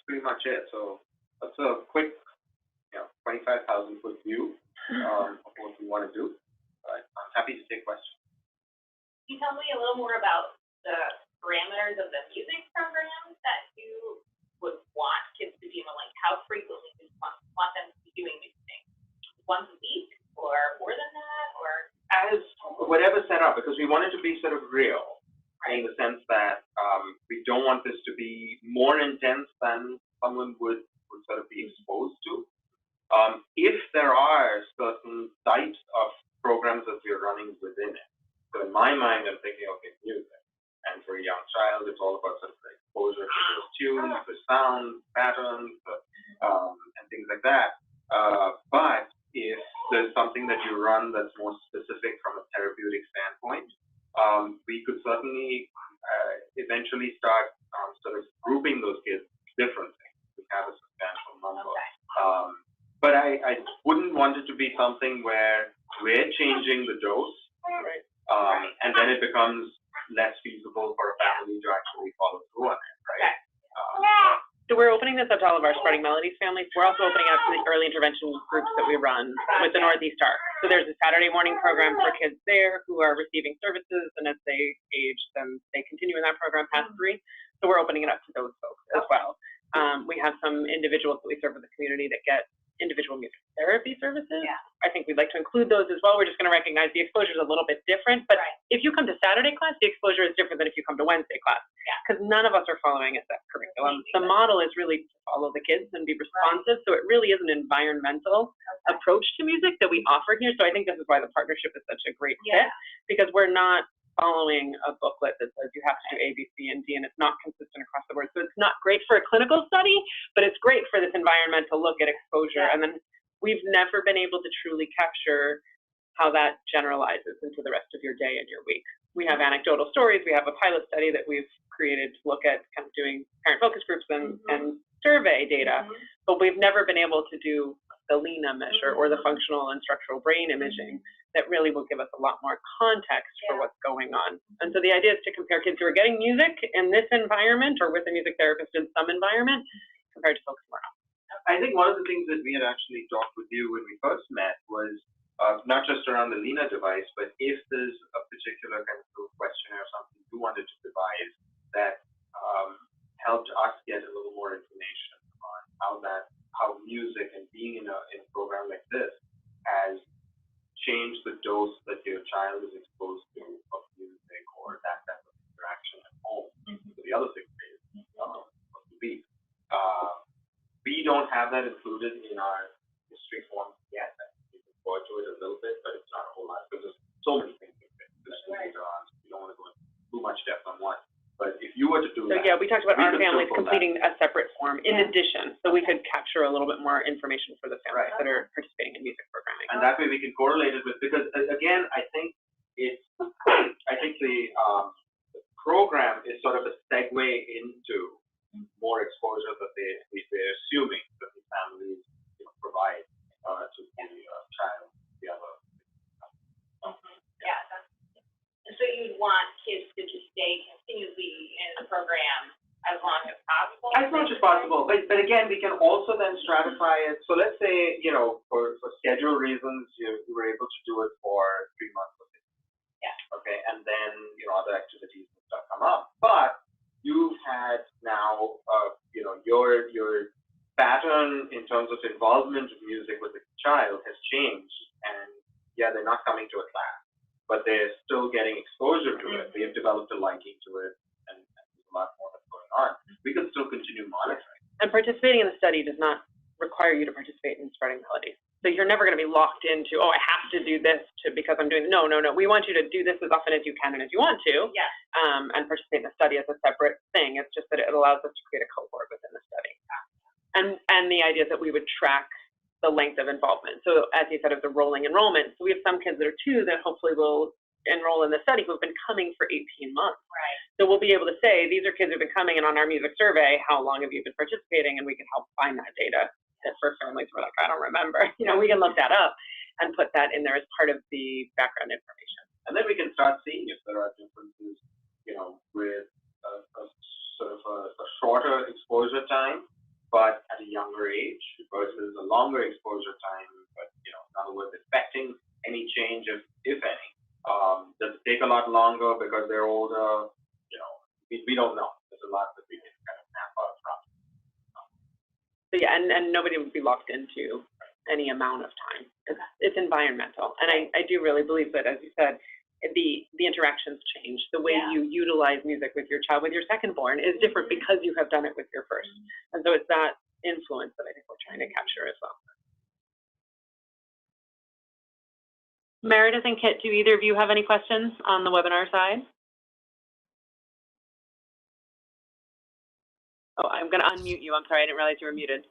pretty much it. So that's a quick, 25,000-foot view of what we want to do. But I'm happy to take questions. Can you tell me a little more about the parameters of the music programs that you would want kids to be in? Like, how frequently do you want them to be doing these things? Once a week, or more than that, or as whatever set up, because we want it to be sort of real, in the sense that we don't want this to be more intense than someone would sort of be exposed to. If there are certain types of programs that we're running within it, so in my mind, I'm thinking, okay, music, and for a young child, it's all about sort of the exposure to those tunes, the sounds, patterns, and things like that. But if there's something that you run that's more specific from a therapeutic standpoint, we could certainly eventually start sort of grouping those kids differently to have a substantial number. Okay. But I wouldn't want it to be something where we're changing the dose, Right. And then it becomes less feasible for a family to actually follow through on it, right? So we're opening this up to all of our Spreading Melodies families. We're also opening it up to the early intervention groups that we run with the Northeast Arc. So there's a Saturday morning program for kids there who are receiving services, and as they age, then they continue in that program past 3. So we're opening it up to those folks as well. We have some individuals that we serve in the community that get individual music therapy services. Yeah. I think we'd like to include those as well. We're just going to recognize the exposure is a little bit different, but if you come to Saturday class, the exposure is different than if you come to Wednesday class, because none of us are following a set curriculum. The model is really to follow the kids and be responsive, so it really is an environmental approach to music that we offer here. So I think this is why the partnership is such a great fit, because we're not following a booklet that says you have to do A, B, C, and D, and it's not consistent across the board. So it's not great for a clinical study, but it's great for this environmental look at exposure. And then we've never been able to truly capture how that generalizes into the rest of your day and your week. We have anecdotal stories. We have a pilot study that we've created to look at kind of doing parent focus groups and survey data, but we've never been able to do the LINA measure or the functional and structural brain imaging that really will give us a lot more context for what's going on. And so the idea is to compare kids who are getting music in this environment or with a music therapist in some environment compared to folks who are not. I think one of the things that we had actually talked with you when we first met was not just around the LINA device, but if there's a particular kind of questionnaire or something you wanted to devise that helped us get a little more information on how music and being in a program like this has changed the dose that your child is exposed to of music or that type of interaction at home for the other 6 days of the week. We don't have that included in our history forms yet. We can go into it a little bit, but it's not a whole lot because there's so many things in it. We don't want to go into too much depth on one. But if you were to do that, we talked about our families completing a separate form in addition, so we could capture a little bit more information for the families that are participating in music programming. And that way we can correlate it with, because again, I think the program is sort of a segue into more exposure that they're assuming that the families provide to the child, the other. So you'd want kids to just stay continuously in the program as long as possible? As much as possible, but again, we can also then stratify it. So let's say, for schedule reasons, you were able to do it for 3 months or 6 months. Yeah. Okay, and then, other activities and stuff come up. But you've had now, your pattern in terms of involvement of music with the child has changed. And they're not coming to a class, but they're still getting exposure to it. They've developed a liking to it, and there's a lot more that's going on. We can still continue monitoring. And participating in the study does not require you to participate in Spreading Melodies. So you're never going to be locked into, I have to do this because I'm doing, no. We want you to do this as often as you can and as you want to, and participate in the study as a separate thing. It's just that it allows us to create a cohort within the study. And the idea is that we would track the length of involvement. So as you said, it's a rolling enrollment. So we have some kids that are 2 that hopefully will enroll in the study who have been coming for 18 months. Right. So we'll be able to say, these are kids who've been coming, and on our music survey, how long have you been participating? And we can help find that data. And for families who are like, I don't remember, we can look that up and put that in there as part of the background information. And then we can start seeing if there are differences, with a sort of a shorter exposure time longer exposure time, but, you know, in other words, expecting any change, if any. Does it take a lot longer because they're older? You know, we don't know. There's a lot that we can kind of map out from. So yeah, and nobody would be locked into any amount of time. It's environmental, and I do really believe that, as you said, the interactions change. The way you utilize music with your child, with your second born, is different because you have done it with your first, and so it's that influence that I think we're trying to capture as well. Meredith and Kit, do either of you have any questions on the webinar side? Oh, I'm going to unmute you. I'm sorry, I didn't realize you were muted.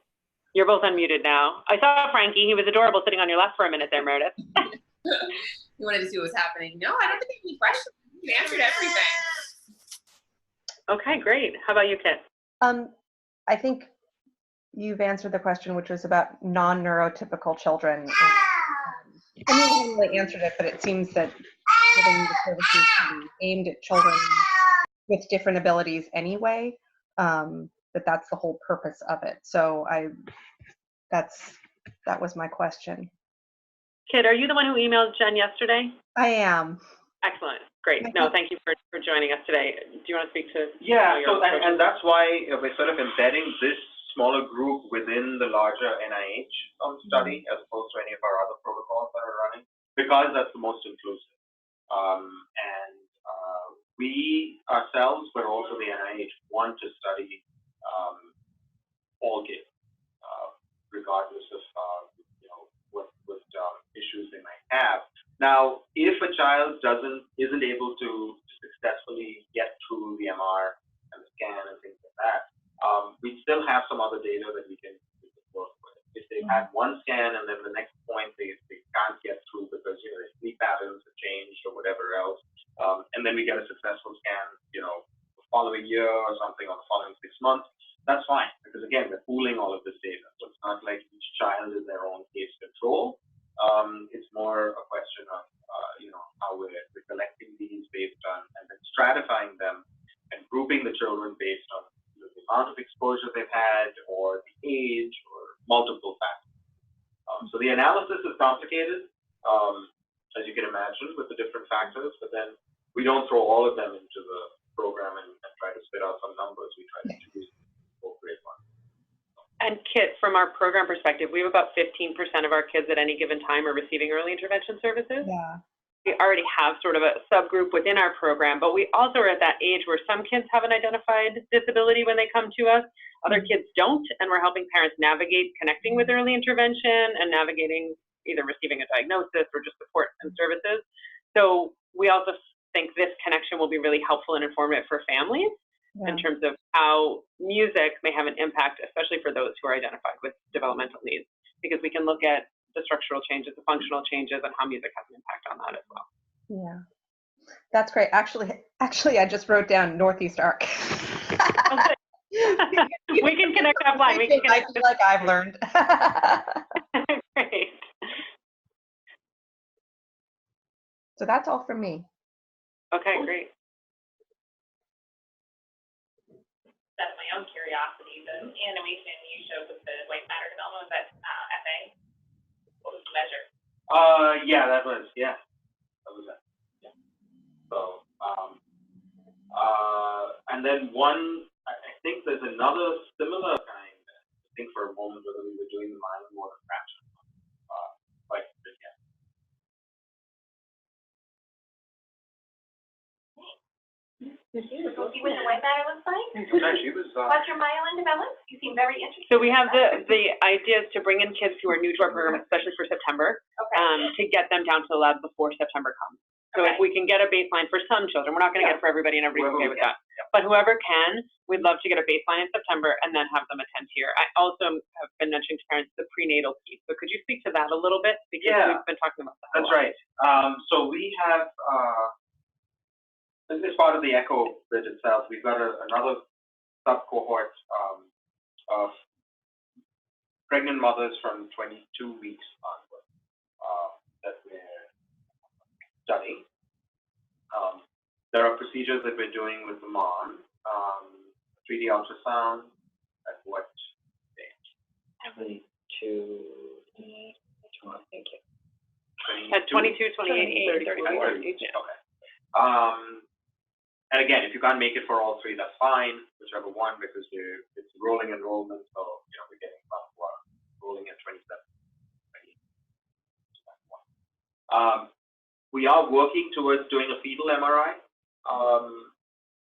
You're both unmuted now. I saw Frankie. He was adorable sitting on your lap for a minute there, Meredith. You wanted to see what was happening. No, I don't think any questions. You answered everything. Okay, great. How about you, Kit? I think you've answered the question, which was about non-neurotypical children. I mean, you haven't really answered it, but it seems that giving the services can be aimed at children with different abilities anyway, that's the whole purpose of it. So that was my question. Kit, are you the one who emailed Jen yesterday? I am. Excellent. Great. No, thank you for joining us today. Do you want to speak to? Yeah, so, and that's why we're sort of embedding this smaller group within the larger NIH study, as opposed to any of our other protocols that are running, because that's the most inclusive. We ourselves, but also the NIH, want to study all kids, regardless of what issues they might have. Now, if a child isn't able to successfully get through the MR and the scan and things like that, we still have some other data that we can work with. If they've had one scan and then the next point they can't get through because their sleep patterns have changed or whatever else, and then we get a successful scan, the following year or something, or the following 6 months, that's fine, because again, we're pooling all of this data. So it's not like each child is their own case control. It's more a question of how we're collecting these based on, and then stratifying them and grouping the children based on the amount of exposure they've had or the age or multiple factors. So the analysis is complicated, as you can imagine, with the different factors, but then we don't throw all of them into the program and try to spit out some numbers. We try to choose appropriate ones. And Kit, from our program perspective, we have about 15% of our kids at any given time are receiving early intervention services. Yeah. We already have sort of a subgroup within our program, but we also are at that age where some kids have an identified disability when they come to us, other kids don't, and we're helping parents navigate connecting with early intervention and navigating either receiving a diagnosis or just support and services. So we also think this connection will be really helpful and informative for families in terms of how music may have an impact, especially for those who are identified with developmental needs, because we can look at the structural changes, the functional changes, and how music has an impact on that as well. Yeah, that's great. Actually, I just wrote down Northeast Arc. We can connect offline. I feel like I've learned. Great. So that's all from me. Okay, great. That's my own curiosity. The animation you showed with the white matter development, was that FA? What was the measure? That was it. Yeah. So, and then I think there's another similar kind. I think for a moment whether we were doing the Milan water fraction, but yeah. We'll see what the white matter looks like. She was. What's your myelin developed? You seem very interested. So we have the idea is to bring in kids who are new to our program, especially for September, to get them down to the lab before September comes. So if we can get a baseline for some children, we're not going to get for everybody, and everybody's okay with that. But whoever can, we'd love to get a baseline in September and then have them attend here. I also have been mentioning to parents the prenatal piece. So could you speak to that a little bit? Because we've been talking about that. That's right. So we have, as part of the ECHO bit itself, we've got another sub-cohort of pregnant mothers from 22 weeks onward that we're studying. There are procedures that we're doing with the mom, 3D ultrasound at what stage? Every 2 22, 28, 34. Okay. And again, if you can't make it for all three, that's fine, whichever one, because it's rolling enrollment, so, we're getting about rolling at 27. We are working towards doing a fetal MRI.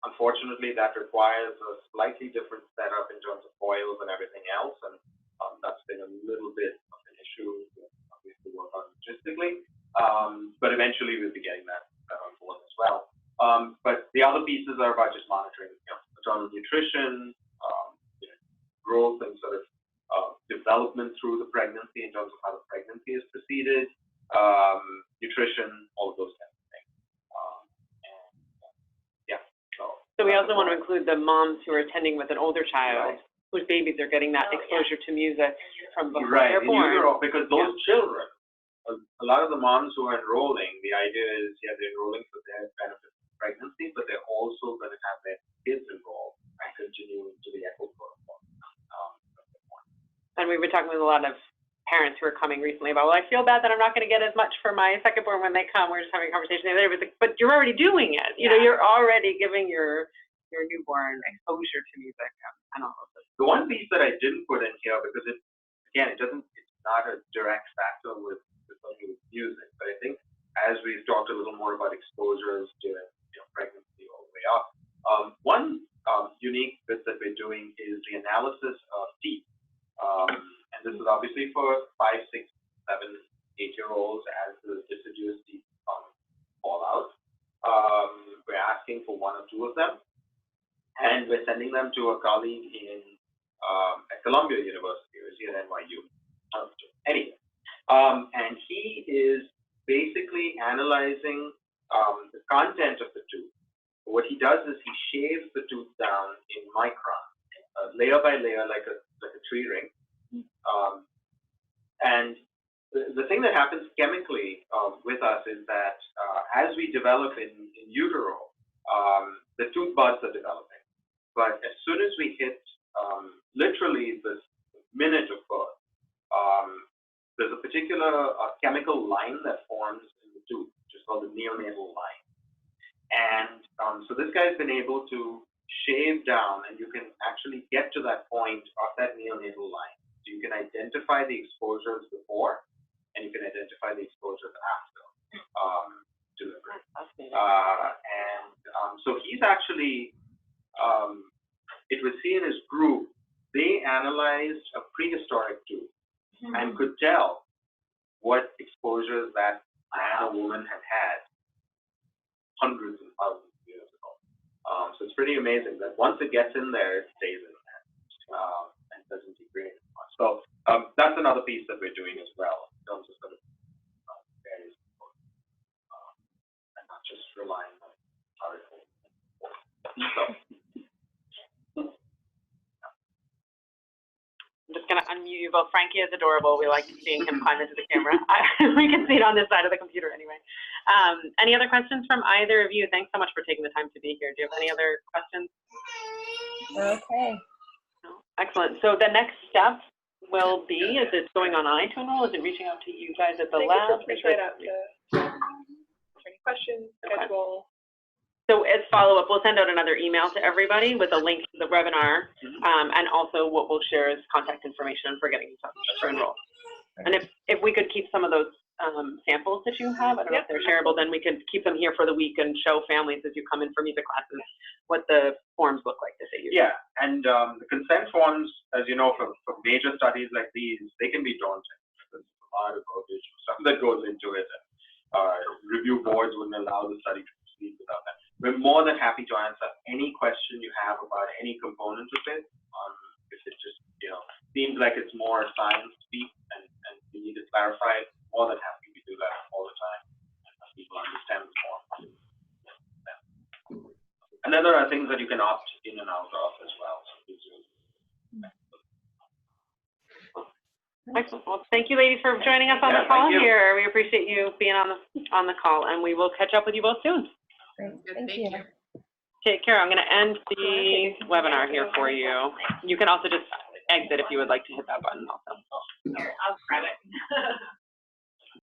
Unfortunately, that requires a slightly different setup in terms of foils and everything else, and that's been a little bit of an issue that we have to work on logistically. But eventually, we'll be getting that on board as well. But the other pieces are about just monitoring, maternal nutrition, growth and sort of development through the pregnancy in terms of how the pregnancy is proceeded, nutrition, all of those kinds of things. So we also want to include the moms who are attending with an older child, whose babies are getting that exposure to music from before they're born. Because those children, a lot of the moms who are enrolling, the idea is, they're enrolling for their benefit of pregnancy, but they're also going to have their kids enrolled and continue into the ECHO protocol. And we've been talking with a lot of parents who are coming recently about, well, I feel bad that I'm not going to get as much for my second born when they come. We're just having a conversation the other day, but you're already doing it. You're already giving your newborn exposure to music and all of this. The one piece that I didn't put in here, because it's not a direct factor with music, but I think as we've talked a little more about exposures during pregnancy all the way up, one unique bit that we're doing is the analysis of teeth. And this is obviously for 5, 6, 7, 8-year-olds as the deciduous teeth fall out. We're asking for 1 or 2 of them, and we're sending them to a colleague at Columbia University, or is he at NYU? Anyway, and he is basically analyzing the content of the tooth. What he does is he shaves the tooth down in microns, layer by layer, like a tree ring. And the thing that happens chemically with us is that as we develop in utero, the tooth buds are developing. But as soon as we hit literally the minute of birth, there's a particular chemical line that forms in the tooth, which is called the neonatal line. And so this guy's been able to shave down, and you can actually get to that point of that neonatal line. So you can identify the exposures before, and you can identify the exposures after delivery. So he's actually, it was seen as group. They analyzed a prehistoric tooth and could tell what exposures that man or woman had hundreds and thousands of years ago. So it's pretty amazing that once it gets in there, it stays in there and doesn't degrade as much. So that's another piece that we're doing as well in terms of sort of various exposures, and not just relying on articles. So. I'm just going to unmute you both. Frankie is adorable. We like seeing him climb into the camera. We can see it on this side of the computer anyway. Any other questions from either of you? Thanks so much for taking the time to be here. Do you have any other questions? Okay. No? Excellent. So the next step will be, is it going on to enroll? Is it reaching out to you guys at the lab? Reach right out to any questions, schedule. So as follow-up, we'll send out another email to everybody with a link to the webinar, and also what we'll share is contact information for getting in touch for enroll. And if we could keep some of those samples that you have, I don't know if they're shareable, then we could keep them here for the week and show families as you come in for music classes what the forms look like that they use. Yeah, and the consent forms, as you know, for major studies like these, they can be daunting. There's a lot of verbiage, stuff that goes into it, and review boards wouldn't allow the study to proceed without that. We're more than happy to answer any question you have about any component of it. If it just, seems like it's more science speak and you need to clarify it, more than happy to do that all the time. And people understand the form. And then there are things that you can opt in and out of as well. Excellent. Well, thank you, ladies, for joining us on the call here. We appreciate you being on the call, and we will catch up with you both soon. Great. Good, Thank you. Take care. I'm going to end the webinar here for you. You can also just exit if you would like to hit that button also.